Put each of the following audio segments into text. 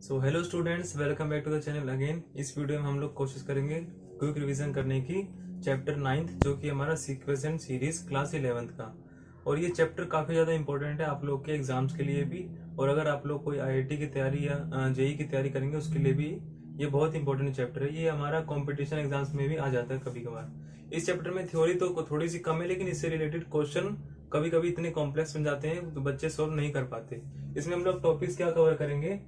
So hello students, welcome back to the channel again. इस video में हम लोग कोशिश करेंगे क्विक रिवीजन करने की चैप्टर 9 जो कि हमारा sequence and series class 11th का। और ये चैप्टर काफी ज्यादा इंपॉर्टेंट है आप लोग के एग्जाम्स के लिए भी, और अगर आप लोग कोई आईआईटी की तैयारी या जेई की तैयारी करेंगे उसके लिए भी ये बहुत इंपॉर्टेंट चैप्टर है। ये हमारा कॉम्पिटिशन एग्जाम्स में भी आ जाता है कभी कभार। इस चैप्टर में थ्योरी तो थोड़ी सी कम है, लेकिन इससे रिलेटेड क्वेश्चन कभी कभी इतने कॉम्प्लेक्स बन जाते हैं तो बच्चे सॉल्व नहीं कर पाते। इसमें हम लोग टॉपिक्स क्या कवर करेंगे,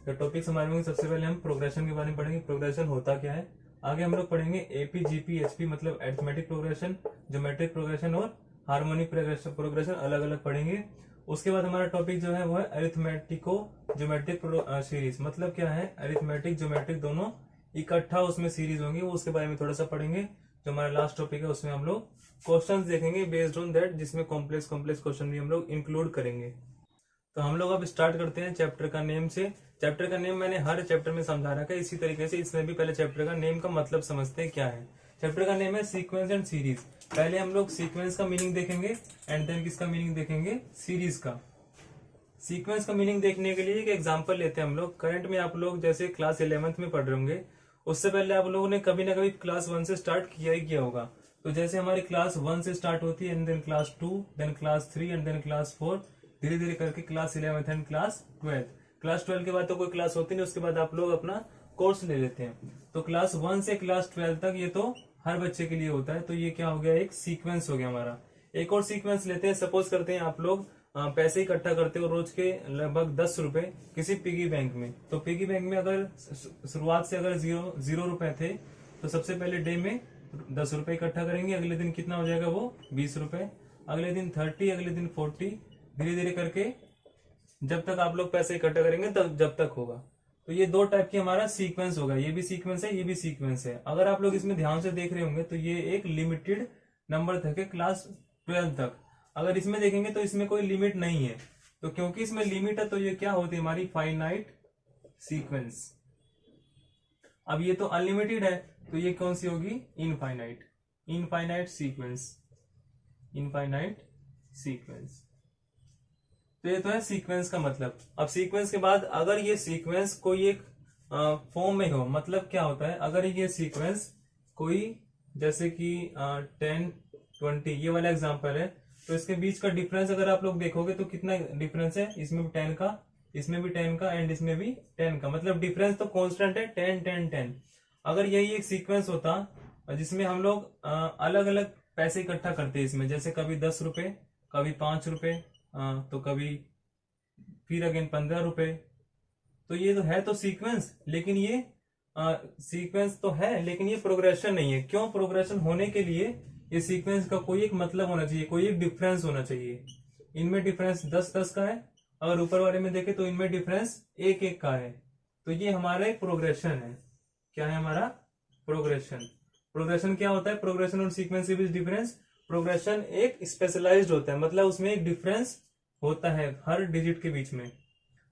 तो टॉपिक्स हमारे में सबसे पहले हम प्रोग्रेशन के बारे में पढ़ेंगे, प्रोग्रेशन होता क्या है। आगे हम लोग पढ़ेंगे एपी जीपी एचपी मतलब अरिथमेटिक प्रोग्रेशन, ज्योमेट्रिक प्रोग्रेशन और हार्मोनिक प्रोग्रेशन अलग अलग पढ़ेंगे। उसके बाद हमारा टॉपिक जो है वो है अरिथमेटिको ज्योमेट्रिक सीरीज, मतलब क्या है अरिथमेटिक ज्योमेट्रिक दोनों इकट्ठा उसमें सीरीज होंगी, वो उसके बारे में थोड़ा सा पढ़ेंगे। जो हमारा लास्ट टॉपिक है उसमें हम लोग क्वेश्चंस देखेंगे बेस्ड ऑन दैट, जिसमें कॉम्प्लेक्स क्वेश्चन भी हम लोग इंक्लूड करेंगे। तो हम लोग अब स्टार्ट करते हैं चैप्टर का नेम से। चैप्टर का नेम मैंने हर चैप्टर में समझा रखा है, इसी तरीके से इसमें भी पहले चैप्टर का नेम का मतलब समझते हैं क्या है। चैप्टर का नेम है सीक्वेंस एंड सीरीज। पहले हम लोग सीक्वेंस का मीनिंग देखेंगे एंड देन किसका मीनिंग देखेंगे, सीरीज का। सीक्वेंस का मीनिंग देखने के लिए एक एग्जांपल लेते हैं हम लोग। करंट में आप लोग जैसे क्लास 11th में पढ़ रहे होंगे, उससे पहले आप लोगों ने कभी ना कभी क्लास 1 से स्टार्ट किया ही किया होगा। तो जैसे हमारी क्लास 1 से स्टार्ट होती है and then class 2, then class 3 and then class 4, धीरे धीरे करके class 11th and class 12। Class 12 के बाद तो कोई क्लास होती नहीं, उसके बाद आप लोग अपना कोर्स ले लेते हैं। तो क्लास 1 से क्लास 12 तक ये तो हर बच्चे के लिए होता है। तो ये क्या हो गया, एक सीक्वेंस हो गया हमारा। एक और सीक्वेंस लेते हैं। सपोज करते हैं आप लोग पैसे इकट्ठा करते हो रोज के लगभग 10 रुपए किसी पिगी बैंक में। तो पिगी बैंक में अगर शुरुआत से अगर जीरो रुपए थे तो सबसे पहले डे में 10 रुपए इकट्ठा करेंगे। अगले दिन कितना हो जाएगा, वो 20 रुपए, अगले दिन 30, अगले दिन 40, धीरे धीरे करके जब तक आप लोग पैसे इकट्ठा करेंगे तब जब तक होगा। तो ये दो टाइप की हमारा सीक्वेंस होगा, ये भी सीक्वेंस है ये भी सीक्वेंस है। अगर आप लोग इसमें ध्यान से देख रहे होंगे तो ये एक लिमिटेड नंबर तक है क्लास 12 तक। अगर इसमें देखेंगे तो इसमें कोई लिमिट नहीं है, तो क्योंकि इसमें लिमिट है तो ये क्या होती है हमारी फाइनाइट सीक्वेंस। अब ये तो अनलिमिटेड है तो ये कौन सी होगी, infinite, infinite sequence, infinite sequence. तो ये तो है सीक्वेंस का मतलब। अब सीक्वेंस के बाद अगर ये सीक्वेंस कोई एक फॉर्म में हो, मतलब क्या होता है, अगर ये सीक्वेंस कोई जैसे कि 10 20 ये वाला एग्जांपल है, तो इसके बीच का डिफरेंस अगर आप लोग देखोगे तो कितना डिफरेंस है, इसमें भी 10 का, इसमें भी 10 का एंड इसमें भी 10 का, मतलब डिफरेंस तो कांस्टेंट है 10 10 10। अगर यही एक सीक्वेंस होता जिसमें हम लोग अलग अलग पैसे इकट्ठा करते हैं इसमें, जैसे कभी 10 रुपए, कभी 5 रुपए, तो कभी फिर अगेन 15 रुपए, तो ये तो है तो सीक्वेंस, लेकिन ये सीक्वेंस तो है लेकिन ये प्रोग्रेशन नहीं है। क्यों, प्रोग्रेशन होने के लिए ये सीक्वेंस का कोई एक मतलब होना चाहिए, कोई एक डिफरेंस होना चाहिए। इनमें डिफरेंस 10 10 का है, अगर ऊपर वाले में देखे तो इनमें डिफरेंस 1 1 का है। तो ये हमारा एक प्रोग्रेशन है। क्या है हमारा प्रोग्रेशन। प्रोग्रेशन क्या होता है, प्रोग्रेशन और सीक्वेंस के बीच डिफरेंस। प्रोग्रेशन एक स्पेशलाइज्ड होता है, मतलब उसमें एक डिफरेंस होता है हर डिजिट के बीच में।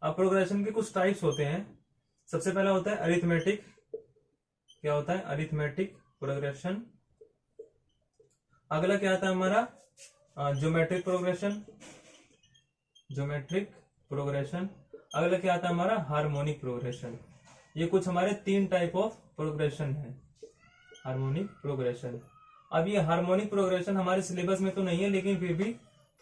अब प्रोग्रेशन के कुछ टाइप्स होते हैं। सबसे पहला होता है अरिथमेटिक। क्या होता है, अरिथमेटिक प्रोग्रेशन। अगला क्या आता है हमारा, ज्योमेट्रिक प्रोग्रेशन, ज्योमेट्रिक प्रोग्रेशन। अगला क्या आता है हमारा, हार्मोनिक प्रोग्रेशन। ये कुछ हमारे 3 टाइप ऑफ प्रोग्रेशन है, हार्मोनिक प्रोग्रेशन। अब ये हार्मोनिक प्रोग्रेशन हमारे सिलेबस में तो नहीं है, लेकिन फिर भी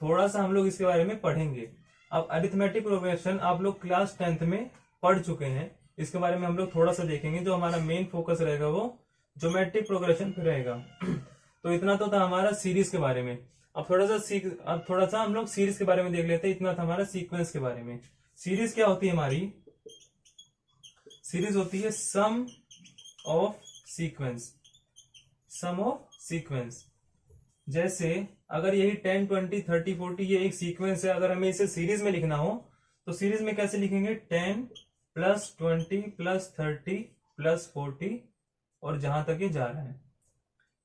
थोड़ा सा हम लोग इसके बारे में पढ़ेंगे। अब अरिथमेटिक प्रोग्रेशन आप लोग क्लास 10th में पढ़ चुके हैं, इसके बारे में हम लोग थोड़ा सा देखेंगे। जो हमारा मेन फोकस रहेगा वो ज्योमेट्रिक प्रोग्रेशन पे रहेगा। तो इतना तो था हमारा सीरीज के बारे में। अब थोड़ा सा हम लोग सीरीज के बारे में देख लेते हैं। इतना था हमारा सीक्वेंस के बारे में। सीरीज क्या होती है हमारी, सीरीज होती है sum of sequence, sum of sequence. जैसे अगर यही 10 20 30 40 ये एक सीक्वेंस है, अगर हमें इसे सीरीज में लिखना हो तो सीरीज में कैसे लिखेंगे, 10 प्लस 20 प्लस 30 प्लस 40 और जहां तक ये जा रहा है,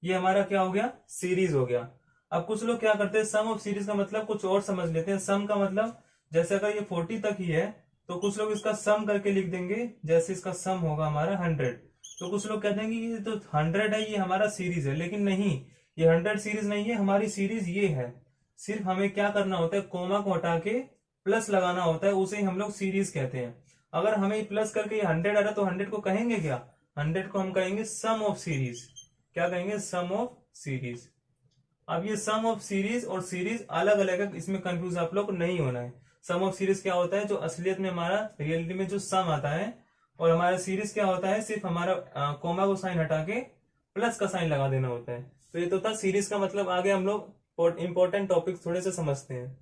ये हमारा क्या हो गया, सीरीज हो गया। अब कुछ लोग क्या करते हैं, सम ऑफ सीरीज का मतलब कुछ और समझ लेते हैं। सम का मतलब जैसे अगर ये 40 तक ही है तो कुछ लोग इसका सम करके लिख देंगे, जैसे इसका सम होगा हमारा 100। तो कुछ लोग कहते हैं कि ये तो 100 है, ये हमारा सीरीज है, लेकिन नहीं, ये 100 सीरीज नहीं है, हमारी सीरीज ये है। सिर्फ हमें क्या करना होता है, कोमा को हटा के प्लस लगाना होता है, उसे हम लोग सीरीज कहते हैं। अगर हमें प्लस करके ये 100 आ रहा है तो 100 को कहेंगे क्या, 100 को हम कहेंगे सम ऑफ सीरीज। क्या कहेंगे, सम ऑफ सीरीज। अब ये सम ऑफ सीरीज और सीरीज अलग अलग है, इसमें कंफ्यूज आप लोग नहीं होना है। सम ऑफ सीरीज क्या होता है, जो असलियत में हमारा रियलिटी में जो सम आता है, और हमारा सीरीज क्या होता है, सिर्फ हमारा कोमा को साइन हटा के प्लस का साइन लगा देना होता है। तो ये तो था सीरीज का मतलब। आगे हम लोग इंपॉर्टेंट टॉपिक थोड़े से समझते हैं।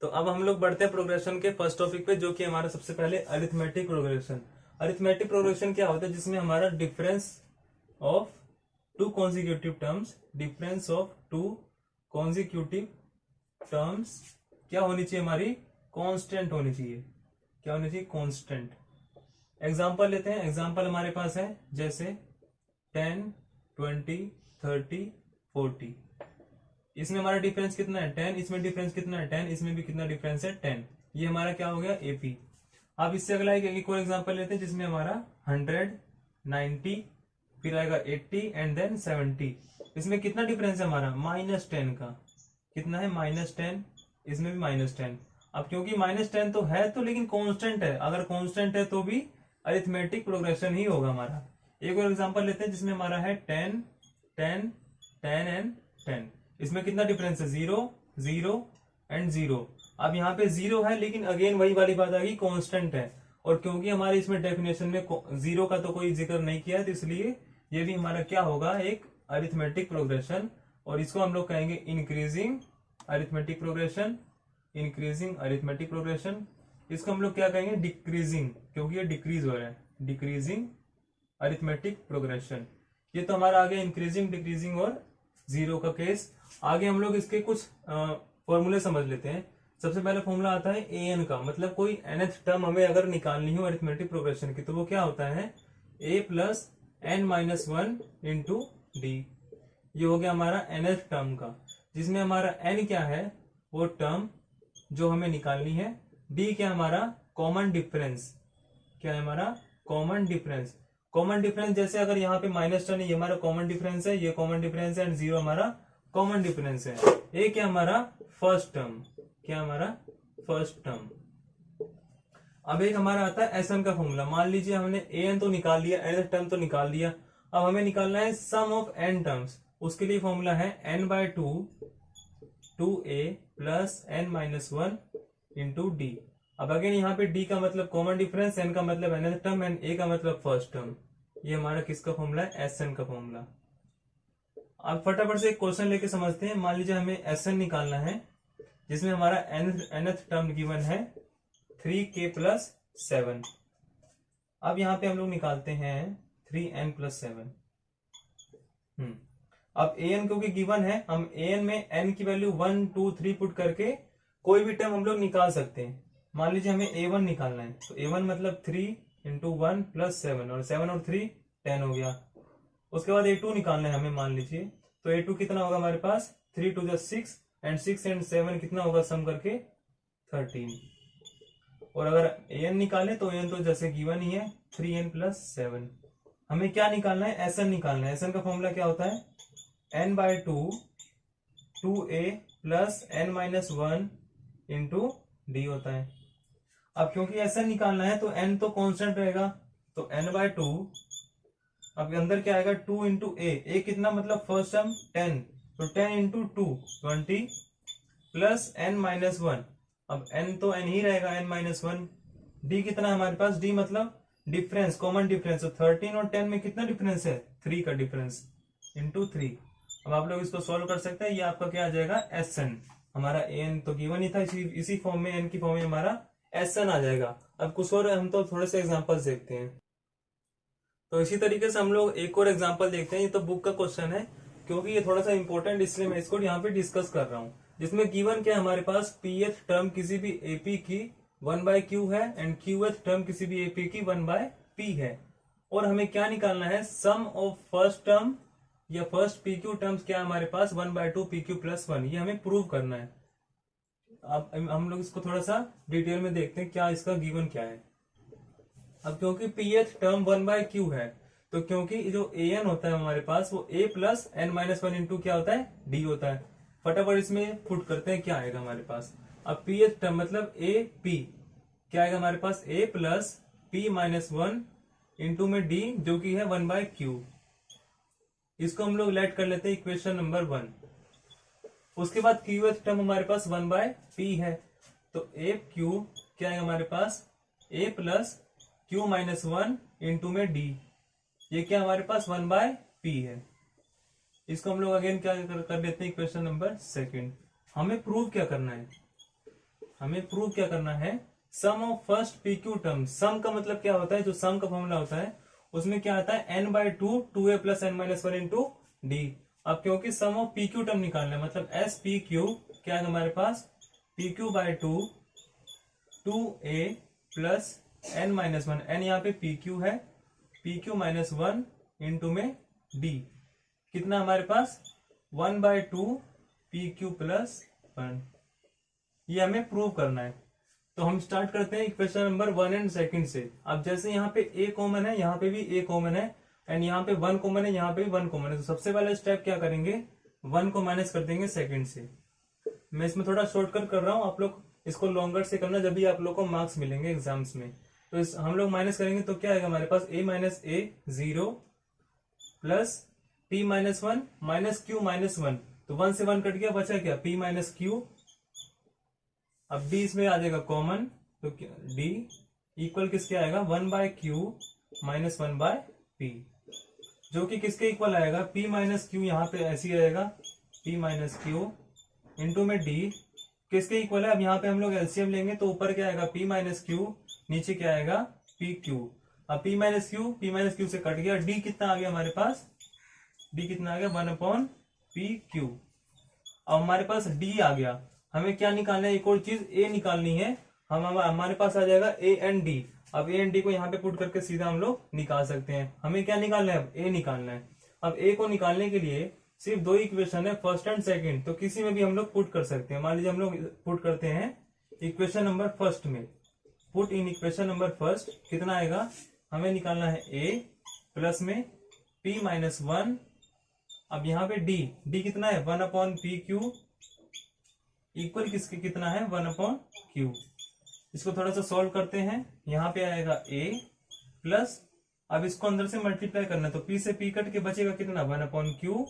तो अब हम लोग बढ़ते हैं प्रोग्रेशन के फर्स्ट टॉपिक पे, जो कि हमारा सबसे पहले अरिथमेटिक प्रोग्रेशन। अरिथमेटिक प्रोग्रेशन क्या होता है, जिसमें हमारा difference of two consecutive terms, difference of two consecutive terms क्या होनी चाहिए, हमारी कांस्टेंट होनी चाहिए। क्या होनी चाहिए, कांस्टेंट। एग्जांपल लेते हैं। एग्जांपल हमारे पास है जैसे 10, 20, 30, 40। इसमें हमारा डिफरेंस कितना है, 10। इसमें डिफरेंस कितना है, 10। इसमें भी कितना डिफरेंस है, 10। ये हमारा क्या हो गया, एपी। अब इससे अगला एक और एग्जांपल लेते हैं, जिसमें हमारा 100, 90, फिर आएगा 80 एंड देन 70। इसमें कितना डिफरेंस है हमारा, -10 का। कितना है, -10। इसमें भी -10। अब क्योंकि -10 तो है तो, लेकिन कांस्टेंट है। अगर कांस्टेंट है तो भी अरिथमेटिक प्रोग्रेशन ही होगा हमारा। एक और एग्जांपल लेते हैं, जिसमें हमारा है 10, 10, 10 एंड 10। इसमें कितना डिफरेंस है, 0, 0 एंड 0। अब यहाँ पे 0 है, लेकिन अगेन वही वाली बात आ गई, कांस्टेंट है। और क्योंकि हमारे इसमें डेफिनेशन में 0 का तो कोई जिक्र नहीं किया है, तो इसलिए ये भी हमारा क्या होगा, एक अरिथमेटिक प्रोग्रेशन। और इसको हम लोग कहेंगे increasing arithmetic progression, increasing arithmetic progression. इसको हम लोग क्या कहेंगे, डिक्रीजिंग, क्योंकि ये डिक्रीज हो रहा है, डिक्रीजिंग अरिथमेटिक प्रोग्रेशन। ये तो हमारा आ गया इंक्रीजिंग, डिक्रीजिंग और 0 का केस। आगे हम लोग इसके कुछ फॉर्मूले समझ लेते हैं। सबसे पहले फॉर्मूला आता है an का, मतलब कोई nth टर्म हमें अगर निकालनी हो अरिथमेटिक प्रोग्रेशन की, तो वो क्या होता है, a plus n-1 into D. ये हो गया हमारा nth टर्म का, जिसमें हमारा n क्या है, वो टर्म जो हमें निकालनी है। d क्या हमारा, कॉमन डिफरेंस। क्या है हमारा, कॉमन डिफरेंस। कॉमन डिफरेंस जैसे अगर यहाँ पे -10 है, ये हमारा कॉमन डिफरेंस है, ये कॉमन डिफरेंस है, एंड 0 हमारा कॉमन डिफरेंस है। ये क्या हमारा, फर्स्ट टर्म। क्या हमारा, फर्स्ट टर्म। अब एक हमारा आता है एसएन का फॉर्मूला। मान लीजिए हमने एन तो निकाल लिया, एन टर्म तो निकाल दिया। अब हमें निकालना है सम ऑफ एन टर्म्स। उसके लिए फॉर्मूला है n/2 2a plus n-1 into D. अब अगेन यहाँ पे d का मतलब कॉमन डिफरेंस, n का मतलब nth टर्म एंड a का मतलब फर्स्ट टर्म। ये हमारा किसका फॉर्मूला है, एसएन का फॉर्मूला। अब फटाफट से एक क्वेश्चन लेके समझते हैं। मान लीजिए हमें एसएन निकालना है, जिसमें हमारा nth टर्म गिवन है 3k प्लस 7। अब यहाँ पे हम लोग निकालते हैं 3n प्लस 7। अब an क्योंकि गिवन है, हम an में n की वैल्यू 1, 2, 3 पुट करके कोई भी टर्म हम लोग निकाल सकते हैं। मान लीजिए हमें a1 निकालना है, तो a1 मतलब 3 इंटू 1 प्लस 7, और 7 और 3 10 हो गया। उसके बाद a2 निकालना है हमें, मान लीजिए, तो a2 कितना होगा हमारे पास, 3 2 6 एंड 6 एंड 7 कितना होगा, सम करके 13। और अगर an निकाले तो an तो जैसे गिवन ही है, 3n प्लस 7। हमें क्या निकालना है, एसएन निकालना है। एसएन का फॉर्मूला क्या होता है, n/2 2a plus n-1 into D होता है। अब क्योंकि एसएन निकालना है तो n तो कांस्टेंट रहेगा, तो n/2। अब अंदर क्या आएगा, 2 इंटू ए कितना मतलब फर्स्ट टर्म 10, तो 10 इंटू 2 20 प्लस n-1। अब n तो n ही रहेगा, n-1। d कितना है हमारे पास, d मतलब डिफरेंस, कॉमन डिफरेंस। तो 13 और 10 में कितना डिफरेंस है, 3 का डिफरेंस इंटू 3। अब आप लोग इसको सॉल्व कर सकते हैं। ये आपका क्या आ जाएगा, एसएन। हमारा एन तो गिवन ही था, इसी फॉर्म में, एन की फॉर्म में हमारा एसएन आ जाएगा। अब कुछ और हम तो थोड़े से एग्जांपल्स देखते हैं। तो इसी तरीके से हम लोग एक और एग्जांपल देखते हैं। ये तो बुक का क्वेश्चन है, क्योंकि ये थोड़ा सा इंपॉर्टेंट, इसलिए मैं इसको यहाँ पे डिस्कस कर रहा हूँ। जिसमें गिवन क्या हमारे पास, pth टर्म किसी भी एपी की 1/q है, एंड qth टर्म किसी भी एपी की 1/p है। और हमें क्या निकालना है, सम ऑफ फर्स्ट टर्म या फर्स्ट pq टर्म्स क्या है हमारे पास, 1/2 pq प्लस 1। ये हमें प्रूव करना है। अब हम लोग इसको थोड़ा सा डिटेल में देखते हैं, क्या इसका गिवन क्या है। अब क्योंकि pth टर्म 1/q है, तो क्योंकि जो an होता है हमारे पास, वो a प्लस n-1 इंटू क्या होता है, d होता है। फटाफट इसमें पुट करते हैं, क्या आएगा हमारे पास। अब pth टर्म मतलब a p, क्या आएगा हमारे पास a plus p minus 1 into में d जो कि है 1/q। इसको हम लोग लेट कर लेते हैं इक्वेशन नंबर 1। उसके बाद क्यूएथ टर्म हमारे पास 1/p है, तो a क्यू क्या है हमारे पास a plus q minus 1 into में d, ये क्या हमारे पास 1/p है। इसको हम लोग अगेन क्या कर लेते हैं इक्वेशन नंबर 2। हमें प्रूव क्या करना है, हमें प्रूव क्या करना है, sum of first P Q term. Sum का मतलब क्या होता है, जो सम का फॉर्मूला होता है उसमें क्या आता है n/2 2a plus n minus 1 into D. अब क्योंकि सम ऑफ पी क्यू टर्म निकालना है, मतलब एस पी क्यू क्या है हमारे पास pq/2 2a plus n minus 1, n यहाँ पे पी क्यू है, pq माइनस 1 इंटू में d कितना हमारे पास 1/2 pq प्लस 1। ये हमें प्रूव करना है। तो हम स्टार्ट करते हैं इक्वेशन नंबर 1 एंड 2 से। अब जैसे यहाँ पे a कॉमन है, यहाँ पे भी a कॉमन है, एंड यहाँ पे 1 कॉमन है, यहाँ पे भी 1 कॉमन है। तो सबसे पहले स्टेप क्या करेंगे, 1 को माइनस कर देंगे 2 से। मैं इसमें थोड़ा शॉर्टकट कर रहा हूँ, आप लोग इसको लॉन्गर से करना जब भी आप लोग को मार्क्स मिलेंगे एग्जाम्स में। तो हम लोग माइनस करेंगे तो क्या आएगा हमारे पास a minus a 0 plus p minus 1 minus q minus 1, तो 1 से 1 कट गया, बचा क्या p माइनस q। अब d इसमें आ जाएगा कॉमन, तो d इक्वल किसके आएगा 1/q माइनस 1/p, जो कि किसके इक्वल आएगा p माइनस q, यहाँ पे ऐसे ही रहेगा p माइनस q इंटू में d किसके इक्वल है। अब यहाँ पे हम लोग एलसीएम लेंगे तो ऊपर क्या आएगा p माइनस q, नीचे क्या आएगा pq। अब p माइनस q से कट गया, d कितना आ गया हमारे पास, d कितना आ गया 1/pq। अब हमारे पास d आ गया, हमें क्या निकालना है, एक और चीज a निकालनी है। हमारे पास आ जाएगा a एंड d। अब a एंड d को यहाँ पे पुट करके सीधा हम लोग निकाल सकते हैं। हमें क्या निकालना है, अब a निकालना है। अब a को निकालने के लिए सिर्फ 2 इक्वेशन है, फर्स्ट एंड सेकंड, तो किसी में भी हम लोग पुट कर सकते हैं। मान लीजिए हम लोग पुट करते हैं इक्वेशन नंबर फर्स्ट में, put in equation number first, कितना आएगा, हमें निकालना है a प्लस में p माइनस 1। अब यहाँ पे d कितना है 1/pq इक्वल किसके कितना है 1/q। इसको थोड़ा सा सॉल्व करते हैं, यहाँ पे आएगा a प्लस, अब इसको अंदर से मल्टीप्लाई करना है तो p से p कट के बचेगा कितना 1/q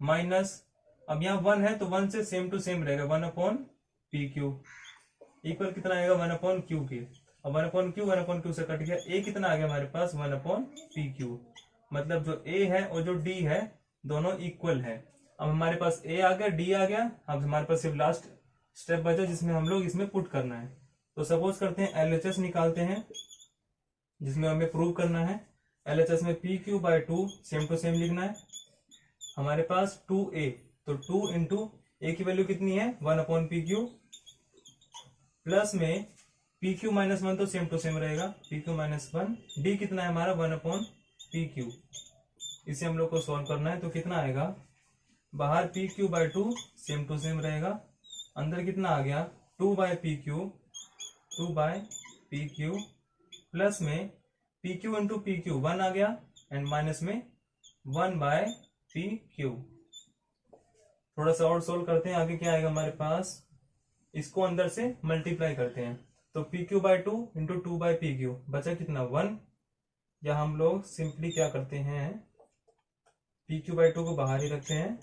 माइनस, अब यहाँ 1 है तो 1 से सेम टू सेम रहेगा 1/pq इक्वल कितना आएगा 1/q के। अब 1/q से कट गया, a कितना आ गया हमारे पास 1/pq, मतलब जो a है और जो d है दोनों इक्वल है। अब हमारे पास a आ गया, d आ गया, अब हमारे पास सिर्फ लास्ट स्टेप बचा जिसमें हम लोग इसमें पुट करना है। तो सपोज करते हैं LHS निकालते हैं, जिसमें हमें प्रूव करना है। LHS में pq/2 सेम टू सेम लिखना है। हमारे पास 2a, तो 2 इंटू a की वैल्यू कितनी है 1/pq प्लस में pq माइनस 1 तो सेम टू सेम रहेगा pq माइनस 1, d कितना है हमारा 1/pq। इसे हम लोग को सॉल्व करना है, तो कितना आएगा, बाहर pq/2 सेम टू सेम रहेगा, अंदर कितना आ गया 2/pq प्लस में pq इंटू pq 1 आ गया, एंड माइनस में 1/pq। थोड़ा सा और सोल्व करते हैं, आगे क्या आएगा हमारे पास, इसको अंदर से मल्टीप्लाई करते हैं, तो pq/2 इंटू 2/pq बचा कितना 1, या हम लोग सिंपली क्या करते हैं pq/2 को बाहर ही रखते हैं,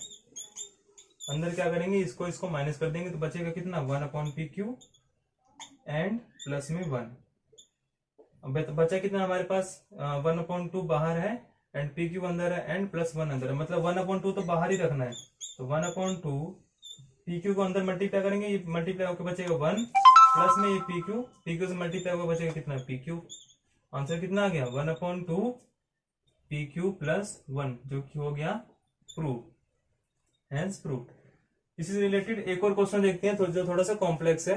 अंदर क्या करेंगे इसको माइनस कर देंगे, तो बचेगा कितना 1/pq एंड प्लस में 1। अब बचा कितना हमारे पास 1/2 बाहर है एंड pq अंदर है एंड प्लस 1 अंदर है, मतलब 1/2 तो बाहर ही रखना है, तो 1/2 pq को अंदर मल्टीप्लाई करेंगे, ये मल्टीप्लाई होकर बचेगा 1 प्लस में ये pq से मल्टीप्लाई होकर बचेगा कितना pq। आंसर कितना आ गया 1/2 pq प्लस 1, जो कि हो गया प्रूव, हैंस प्रूव्ड। इसी से रिलेटेड एक और क्वेश्चन देखते हैं जो थोड़ा सा कॉम्प्लेक्स है।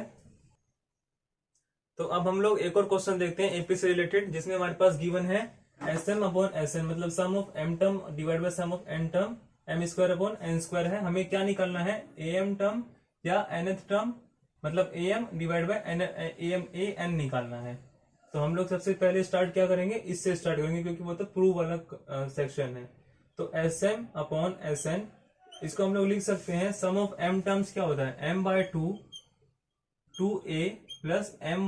तो अब हम लोग एक और क्वेश्चन देखते हैं एपी से रिलेटेड, जिसमें हमारे पास गिवन है SM/SN, मतलब sum of m term divide by sum of n term m²/n² है। हमें क्या निकालना है, am टर्म या nth टर्म, मतलब am डिवाइड बाय an निकालना है। तो हम लोग सबसे पहले स्टार्ट क्या करेंगे, इससे स्टार्ट करेंगे क्योंकि वो तो प्रूव वाला सेक्शन है। तो SM/SN, इसको हम लोग लिख सकते हैं, सम ऑफ m टर्म्स क्या होता है m/2 2a plus m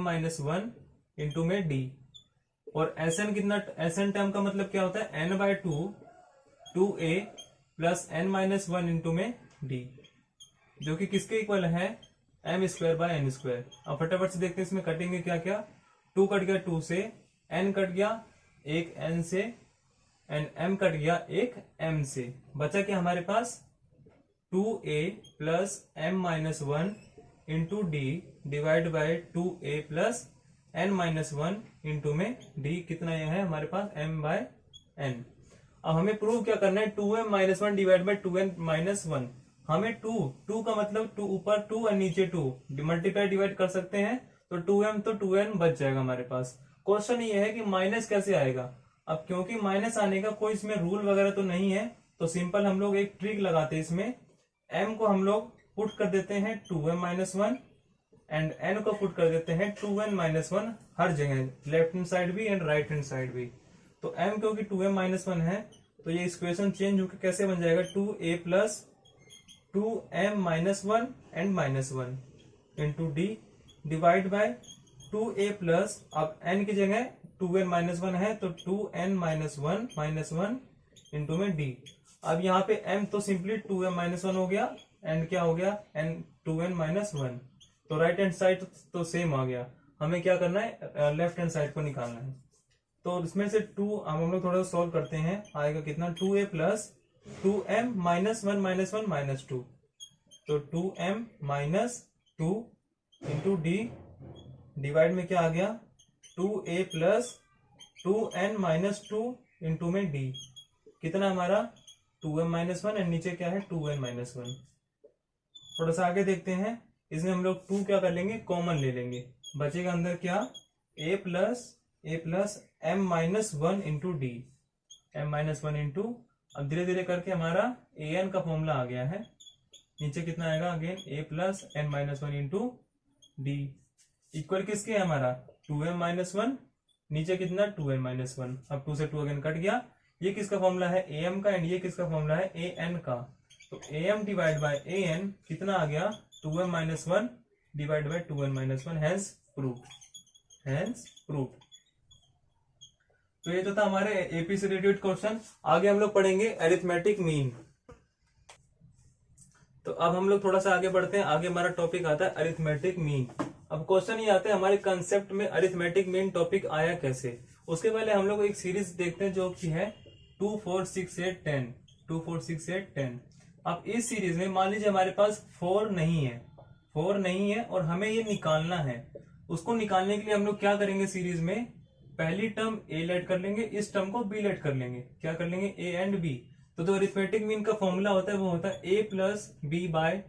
minus one into में डी। और Sn कितना, Sn टर्म का मतलब क्या होता है, n by two a plus n minus one into में डी, जो कि किसके इक्वल है, m square by n square. अब फटाफट से देखते हैं इसमें कटेंगे क्या क्या। 2 कट गया 2 से, n कट गया एक n से, एंड m कट गया एक m से। बचा क्या हमारे पास, 2a plus m minus one into D divide by 2a plus n minus one into में d, कितना यह है हमारे पास m बाय n। अब हमें प्रूव क्या करना है, 2m minus one divide by 2n minus one. हमें 2 का मतलब 2 ऊपर 2 और नीचे 2 मल्टीप्लाई डिवाइड कर सकते हैं, तो 2m तो 2n बच जाएगा हमारे पास। क्वेश्चन ये है कि माइनस कैसे आएगा। अब क्योंकि माइनस आने का कोई इसमें रूल वगैरह तो नहीं है, तो सिंपल हम लोग एक ट्रिक लगाते हैं इसमें। m को हम लोग पुट कर देते हैं 2m minus one, and n को पुट कर देते हैं 2n माइनस वन हर जगह, लेफ्ट हैंड साइड भी एंड राइट हैंड साइड भी। तो m क्योंकि 2m माइनस वन है, तो ये इक्वेशन चेंज होकर कैसे बन जाएगा, 2a plus 2m minus one and minus one into D divide by 2a plus, अब n की जगह 2n माइनस वन है तो 2n माइनस वन इंटू में डी। अब यहाँ पे m तो सिंपली 2m माइनस वन हो गया, एंड क्या हो गया, n 2n माइनस वन। तो राइट हैंड साइड तो सेम आ गया, हमें क्या करना है, लेफ्ट हैंड साइड को निकालना है। तो इसमें से 2 हम लोग थोड़ा सॉल्व करते हैं, आएगा कितना, 2a plus 2m minus one minus two, तो 2m minus two into D divide में क्या आ गया, 2a plus 2n minus two into में डी, कितना हमारा 2m माइनस वन, एंड नीचे क्या है 2n माइनस वन। थोड़ा सा आगे देखते हैं, इसमें हम लोग 2 क्या कर लेंगे, कॉमन ले लेंगे, बचेगा अंदर क्या, a plus m minus one into D, m minus one into, अब धीरे धीरे करके हमारा an का फॉर्मूला आ गया है, नीचे कितना आएगा again a plus n minus one into D, equal किसके है हमारा 2m माइनस वन, नीचे कितना 2n माइनस वन। अब 2 से 2 अगेन कट गया, ये किसका फॉर्मूला है am का, एंड ये किसका फॉर्मूला है an का, तो am डिवाइड बाय an कितना आ गया 2m minus one divide by 2n minus one, hence proved. तो ये तो था हमारे एपी से रिलेटेड क्वेश्चन। आगे हम लोग पढ़ेंगे अरिथमेटिक मीन। तो अब हम लोग थोड़ा सा आगे बढ़ते हैं, आगे हमारा टॉपिक आता है अरिथमेटिक मीन। अब क्वेश्चन ये आता है हमारे कंसेप्ट में अरिथमेटिक मीन टॉपिक आया कैसे। उसके पहले हम लोग एक सीरीज देखते हैं जो कि है 2 4 6 8 10, 2 4 6 8 10। अब इस सीरीज में मान लीजिए हमारे पास 4 नहीं है और हमें ये निकालना है। उसको निकालने के लिए हम लोग क्या करेंगे, सीरीज में पहली टर्म a लेट कर लेंगे, इस टर्म को b लेट कर लेंगे, क्या कर लेंगे a एंड b। तो जो अरिथमेटिक मीन का फॉर्मूला होता है वो होता है a plus b by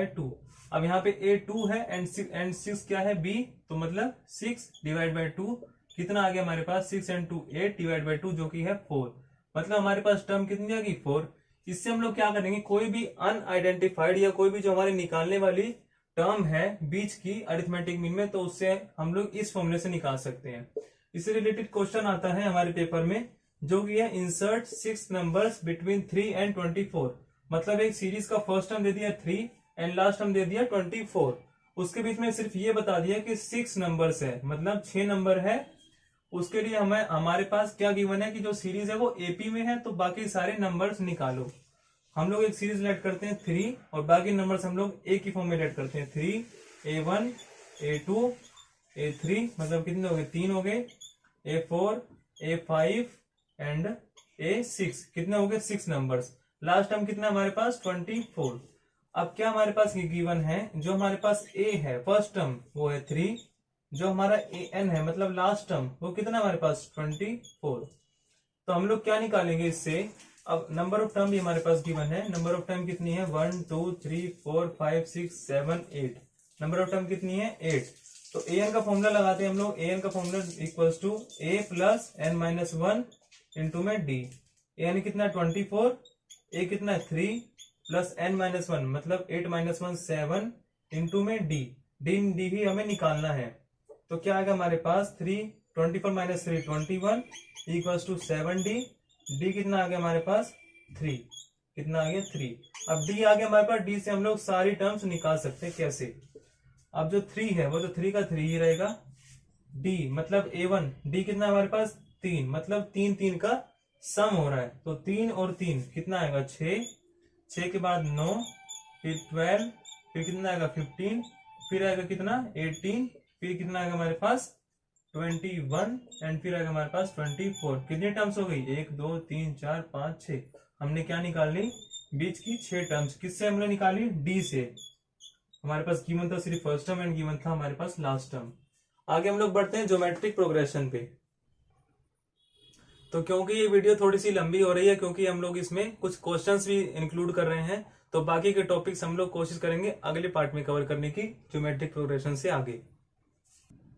two. अब यहाँ पे a 2 है एंड 6 क्या है b, तो मतलब 6 डिवाइड बाय 2 कितना आ गया हमारे पास, 6 एंड 2 8 डिवाइड बाय 2 जो कि है 4, मतलब हमारे पास टर्म कितनी आ गई 4। इससे हम लोग क्या करेंगे, कोई भी अनआइडेंटिफाइड या कोई भी जो हमारे निकालने वाली टर्म है बीच की अरिथमेटिक मीन में, तो उससे हम लोग इस फॉर्मूले से निकाल सकते हैं। इससे रिलेटेड क्वेश्चन आता है हमारे पेपर में जो कि है इंसर्ट 6 नंबर्स बिटवीन 3 एंड 24। मतलब एक सीरीज का फर्स्ट टर्म दे दिया 3 एंड लास्ट टर्म दे दिया 24, उसके बीच में सिर्फ ये बता दिया कि 6 नंबर्स है, मतलब 6 नंबर है। उसके लिए हमारे पास क्या गिवन है कि जो सीरीज है वो एपी में है, तो बाकी सारे नंबर्स निकालो। हम लोग एक सीरीज लेट करते हैं 3 और बाकी नंबर्स हम लोग एक ही फॉर्म में लेट करते हैं 3 a1 a2 a3, मतलब कितने हो गए 3 हो गए, a4 a5 एंड a6, कितने हो गए 6 नंबर्स। लास्ट टर्म कितना हमारे पास 24। अब क्या हमारे पास ये गिवन है, जो हमारे पास a है फर्स्ट टर्म वो है 3, जो हमारा an है मतलब लास्ट टर्म वो कितना हमारे पास 24। तो हम लोग क्या निकालेंगे इससे, अब नंबर ऑफ टर्म भी हमारे पास गिवन है, नंबर ऑफ टर्म कितनी है 1 2 3 4 5 6 7 8, नंबर ऑफ टर्म कितनी है 8। तो an का फॉर्मूला लगाते हैं हम लोग, an का formula equals to a plus n minus one into में d। an कितना 24, a कितना 3 प्लस n माइनस वन मतलब 8 माइनस वन 7 इंटू में d ही हमें निकालना है। तो क्या आएगा हमारे पास 3 24 minus 3 21 equals to 7d, d कितना आ गया हमारे पास 3, कितना आ गया 3। अब d आ गया हमारे पास, d से हम लोग सारी टर्म्स निकाल सकते हैं। कैसे, अब जो 3 है वो तो 3 का 3 ही रहेगा। डी मतलब A1, डी कितना है हमारे पास 3, मतलब 3 3 का सम हो रहा है, तो 3 और 3 कितना आएगा 6, 6 के बाद 9, फिर 12, फिर कितना आएगा 15, फिर आएगा कितना 18, फिर कितना आएगा हमारे पास 21 एंड फिर आएगा हमारे पास 24। कितनी टर्म्स हो गई 1 2 3 4 5 6। हमने क्या निकाल ली बीच की 6 टर्म्स। किससे हमने निकाली डी से। हमारे पास गिवन था सिर्फ फर्स्ट टर्म एंड गिवन था हमारे पास लास्ट टर्म। आगे हम लोग बढ़ते हैं ज्योमेट्रिक प्रोग्रेशन पे। तो क्योंकि ये वीडियो थोड़ी सी लंबी हो रही है क्योंकि हम लोग इसमें कुछ क्वेश्चंस भी इंक्लूड कर रहे हैं, तो बाकी के टॉपिक्स हम लोग कोशिश करेंगे अगले पार्ट में कवर करने की ज्योमेट्रिक प्रोग्रेशन से आगे।